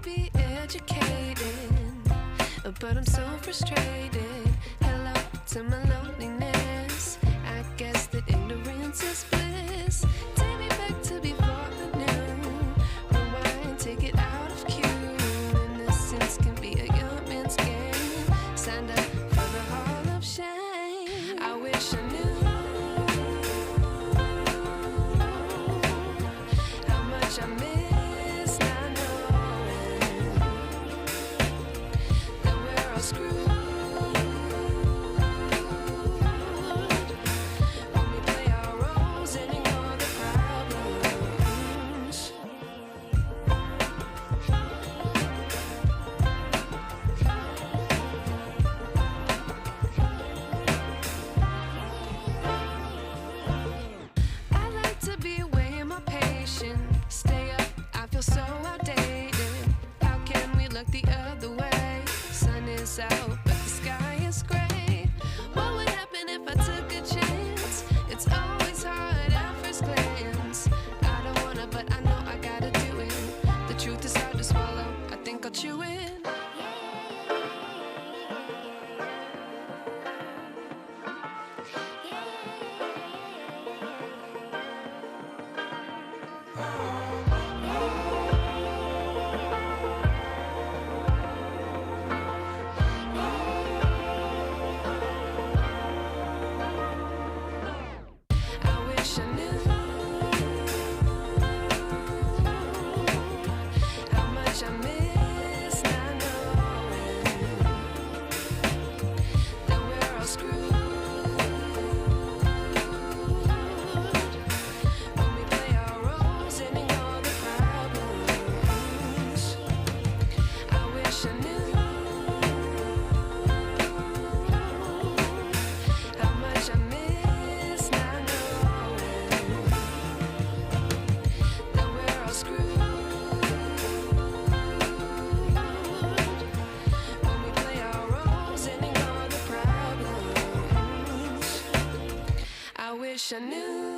be educated, but I'm so frustrated. Hello to my loneliness. I guess that ignorance is bliss. Take me back to before I knew. Rewind, take it out of cue. Innocence can be a young man's game. Signed up for the hall of shame. I wish I knew how much I miss not knowing that we're all screwed. Stay up, I feel so outdated. How can we look the other way? Sun is out, but the sky is gray. What would happen if I took a chance? It's always hard at first glance. I don't wanna, but I know I gotta do it. The truth is hard to swallow, I think I'll chew it. I wish I knew.